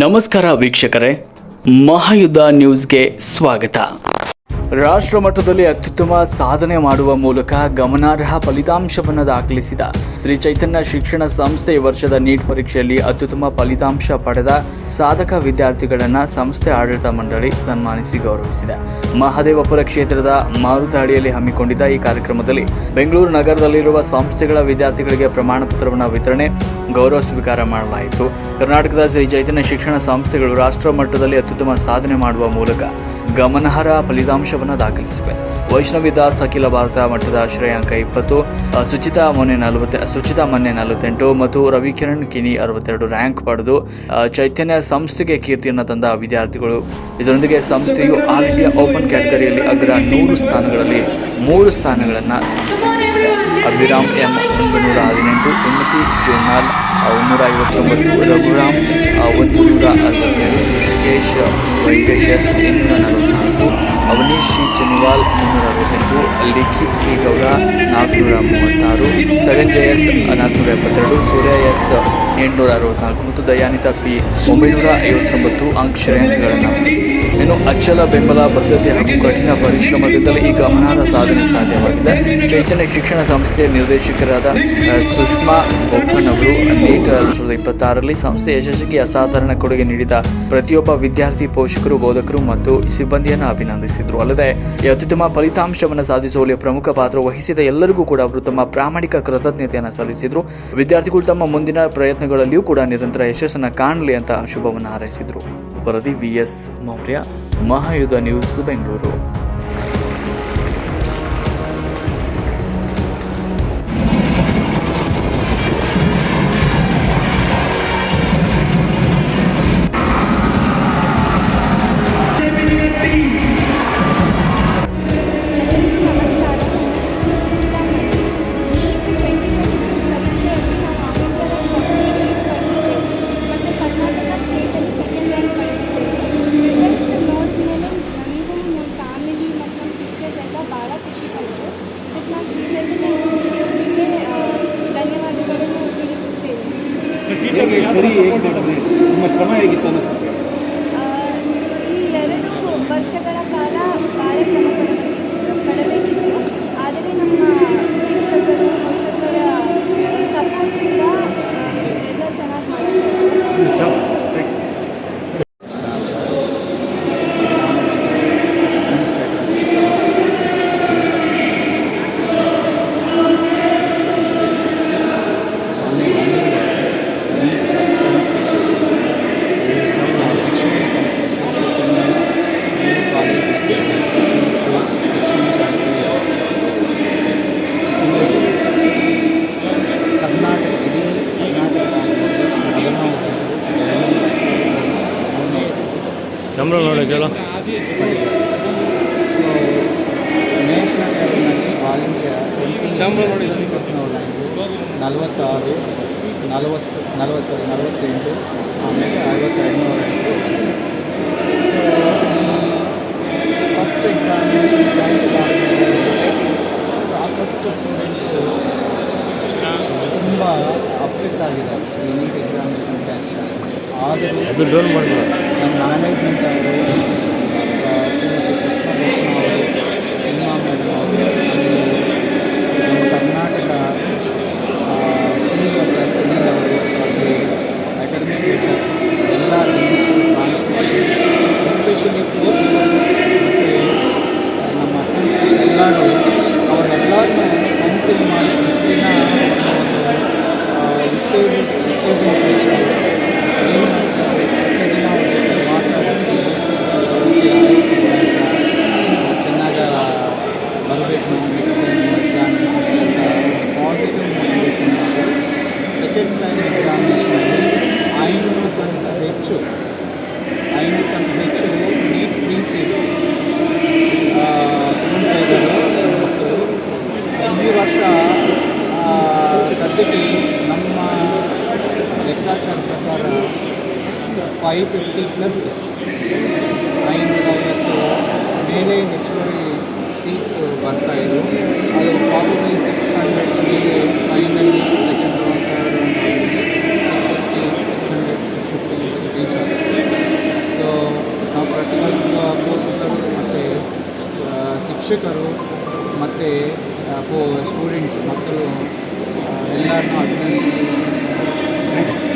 ನಮಸ್ಕಾರ ವೀಕ್ಷಕರೇ, ಮಹಾಯುದ್ಧ ನ್ಯೂಸ್ಗೆ ಸ್ವಾಗತ. ರಾಷ್ಟ್ರ ಮಟ್ಟದಲ್ಲಿ ಅತ್ಯುತ್ತಮ ಸಾಧನೆ ಮಾಡುವ ಮೂಲಕ ಗಮನಾರ್ಹ ಫಲಿತಾಂಶವನ್ನು ದಾಖಲಿಸಿದ ಶ್ರೀ ಚೈತನ್ಯ ಶಿಕ್ಷಣ ಸಂಸ್ಥೆ ವರ್ಷದ ನೀಟ್ ಪರೀಕ್ಷೆಯಲ್ಲಿ ಅತ್ಯುತ್ತಮ ಫಲಿತಾಂಶ ಪಡೆದ ಸಾಧಕ ವಿದ್ಯಾರ್ಥಿಗಳನ್ನು ಸಂಸ್ಥೆ ಆಡಳಿತ ಮಂಡಳಿ ಸನ್ಮಾನಿಸಿ ಗೌರವಿಸಿದೆ. ಮಹದೇವಪುರ ಕ್ಷೇತ್ರದ ಮಾರುತಹಳ್ಳಿಯಲ್ಲಿ ಹಮ್ಮಿಕೊಂಡಿದ್ದ ಈ ಕಾರ್ಯಕ್ರಮದಲ್ಲಿ ಬೆಂಗಳೂರು ನಗರದಲ್ಲಿರುವ ಸಂಸ್ಥೆಗಳ ವಿದ್ಯಾರ್ಥಿಗಳಿಗೆ ಪ್ರಮಾಣ ಪತ್ರವನ್ನು ವಿತರಣೆ, ಗೌರವ ಸ್ವೀಕಾರ ಮಾಡಲಾಯಿತು. ಕರ್ನಾಟಕದ ಶ್ರೀ ಚೈತನ್ಯ ಶಿಕ್ಷಣ ಸಂಸ್ಥೆಗಳು ರಾಷ್ಟ್ರ ಮಟ್ಟದಲ್ಲಿ ಅತ್ಯುತ್ತಮ ಸಾಧನೆ ಮಾಡುವ ಮೂಲಕ ಗಮನಾರ್ಹ ಫಲಿತಾಂಶವನ್ನು ದಾಖಲಿಸಿವೆ. ವೈಷ್ಣವಿ ದಾಸ್ ಅಖಿಲ ಭಾರತ ಮಟ್ಟದ ಶ್ರೇಯಾಂಕ 20, ಸುಚಿತಾ ಮೊನ್ನೆ 48 ಮತ್ತು ರವಿಕಿರಣ್ ಕಿನಿ 62 ರ್ಯಾಂಕ್ ಪಡೆದು ಚೈತನ್ಯ ಸಂಸ್ಥೆಗೆ ಕೀರ್ತಿಯನ್ನು ತಂದ ವಿದ್ಯಾರ್ಥಿಗಳು. ಇದರೊಂದಿಗೆ ಸಂಸ್ಥೆಯು ಆಲ್ ಇಂಡಿಯಾ ಓಪನ್ ಕ್ಯಾಟಗರಿಯಲ್ಲಿ ಅಗ್ರ 100 ಸ್ಥಾನಗಳಲ್ಲಿ 3 ಸ್ಥಾನಗಳನ್ನು ಸಂಪಾದಿಸಿದೆ. ಅಭಿರಾಮ್ ಎಂ 118, ಉನ್ನತಿ ಜೋನಾಲ್ 159, ರಘುರಾಮ್ 167, ಋಷಿಕೇಶ್ ವೆಂಕಟೇಶ್ 844, ಅವನೀಶ್ ಚನಿವಾಲ್ 368, ಲಿಖಿತ್ ಪಿ ಗೌಡ 436, ಸೆವೆನ್ ಜೆಎಸ್ 472, ಸೂರ್ಯ ಎಸ್ 864 ಮತ್ತು ದಯಾನಿತಾ ಪಿ 959 ಅಂಕ ಶ್ರೇಯಾಂಕಗಳನ್ನು. ಇನ್ನು ಅಚ್ಚಲ ಬೆಂಬಲ, ಬದ್ಧತೆ ಹಾಗೂ ಕಠಿಣ ಪರಿಶ್ರಮದಿಂದಲೇ ಈ ಗಮನಾರ್ಹ ಸಾಧನೆ ಸಾಧ್ಯವಾಗಿದೆ. ಚೈತನ್ಯ ಶಿಕ್ಷಣ ಸಂಸ್ಥೆಯ ನಿರ್ದೇಶಕರಾದ ಸುಷ್ಮಾ ಬೋಪನ್ ಅವರು ನೀಟ್ 2026ರಲ್ಲಿ ಸಂಸ್ಥೆಯ ಯಶಸ್ಸಿಗೆ ಅಸಾಧಾರಣ ಕೊಡುಗೆ ನೀಡಿದ ಪ್ರತಿಯೊಬ್ಬ ವಿದ್ಯಾರ್ಥಿ, ಪೋಷಕರು, ಬೋಧಕರು ಮತ್ತು ಸಿಬ್ಬಂದಿಯನ್ನು ಅಭಿನಂದಿಸಿದರು. ಅಲ್ಲದೆ ಈ ಅತ್ಯುತ್ತಮ ಫಲಿತಾಂಶವನ್ನು ಸಾಧಿಸುವಲ್ಲಿ ಪ್ರಮುಖ ಪಾತ್ರ ವಹಿಸಿದ ಎಲ್ಲರಿಗೂ ಕೂಡ ಅವರು ತಮ್ಮ ಪ್ರಾಮಾಣಿಕ ಕೃತಜ್ಞತೆಯನ್ನು ಸಲ್ಲಿಸಿದರು. ವಿದ್ಯಾರ್ಥಿಗಳು ತಮ್ಮ ಮುಂದಿನ ಪ್ರಯತ್ನಗಳಲ್ಲಿಯೂ ಕೂಡ ನಿರಂತರ ಯಶಸ್ಸನ್ನು ಕಾಣಲಿ ಅಂತ ಶುಭವನ್ನು ಹಾರೈಸಿದರು. ವರದಿ VS Maurya, Mahayuddha news, Bengaluru. Study ಹೇಗೆ ಮಾಡಿದ್ರಿ? ನಿಮ್ಮ ಶ್ರಮ ಹೇಗಿತ್ತು ಅನ್ನಿಸುತ್ತೆ? ಈ 2 ವರ್ಷಗಳ ಕಾಲ ಭಾಳ ಶ್ರಮ ಪಡಬೇಕಿತ್ತು. ಆದರೆ ನಮ್ಮ ಶಿಕ್ಷಕರು, ಪೋಷಕರ ಸಪೋರ್ಟಿಂದ ಎಲ್ಲ ಚೆನ್ನಾಗಿ ಮಾಡಿದ್ದಾರೆ. ನಮ್ಮದು ನೋಡಿ ಕೇಳ ನ್ಯಾಷನಲ್ ಲೆವೆಲ್ನಲ್ಲಿ ಆಲ್ ಇಂಡಿಯಾ 46, 48, ಆಮೇಲೆ 52. ಸೊ ಈ ಫಸ್ಟ್ ಎಕ್ಸಾಮಿನೇಷನ್ ಕ್ಯಾನ್ಸಲ್ ಆದಮೇಲೆ ಸಾಕಷ್ಟು ಸ್ಟೂಡೆಂಟ್ಸು ತುಂಬ ಅಪ್ಸೆಟ್ ಆಗಿದ್ದಾರೆ. ಈ ನೀಟ್ ಎಕ್ಸಾಮಿನೇಷನ್ ಕ್ಯಾನ್ಸಲ್ ಆಗಿದೆ. ಆದರೂ ನಮ್ಮ ಮ್ಯಾನೇಜ್ಮೆಂಟ್ ಅವರು, ಶ್ರೀಮತಿ ಸುಷ್ಮಾ ಬೋಪನ್ ಅವರು, ಸಿನಿಮಾ ಮೇಡಮ್ ಅವರು, ನಮ್ಮ ಕರ್ನಾಟಕ ಶ್ರೀನಿವಾಸ ಸುನೀಲ್ ಅವರು ಮತ್ತು ಅಕಾಡೆಮಿಕ್ ಎಲ್ಲ ಟೀಮ್ಸು, ಎಸ್ಪೆಷಲಿ ಪೋಸ್ಟ್ ಮತ್ತು ನಮ್ಮ ಟೀಚರ್ಸ್ ಎಲ್ಲರೂ ಅವರೆಲ್ಲರನ್ನ ಕನ್ಸಿಲ್ ಮಾಡಿ ಇಲ್ಲಿನ ಮಾತಾಡಿಸಿ ಚೆನ್ನಾಗಿ ಬರಬೇಕು, ನೆಕ್ಸ್ಟ್ ಟೈಮ್ ಎಕ್ಸಾಮಿನೇಷನ್ ಅಂತ ಪಾಸಿಟಿವ್ ಮೋಟಿವೇಶನ್ ಮಾಡಿ ಸೆಕೆಂಡ್ ಟೈಮ್ ಎಕ್ಸಾಮಿನೇಷನಲ್ಲಿ 500ಕ್ಕಿಂತ ಹೆಚ್ಚು ನೀಟ್ ಫ್ರೀ ಸೀಟ್ಸ್ ತಗೊಳ್ತಾ ಇದ್ದಾರೆ. ಮತ್ತು ಈ ವರ್ಷ ಸದ್ಯಕ್ಕೆ ನಮ್ಮ ಲೆಕ್ಕಾಚಾರ ಪ್ರಕಾರ 550+ 550 ಮೇಲೆ ಹೆಚ್ಚುವರಿ ಸೀಟ್ಸು ಬರ್ತಾಯಿದ್ದು, ಅದು ಪ್ರಾಬಬ್ಲಿ 600 ಮೇಲೆ final second round, third round 650, 600, 650 reach ಆಗುತ್ತೆ. ಶಿಕ್ಷಕರು ಮತ್ತು ಸ್ಟೂಡೆಂಟ್ಸ್ ಮಕ್ಕಳು ಎಲ್ಲರನ್ನೂ ಅಭಿನಂದಿಸಿ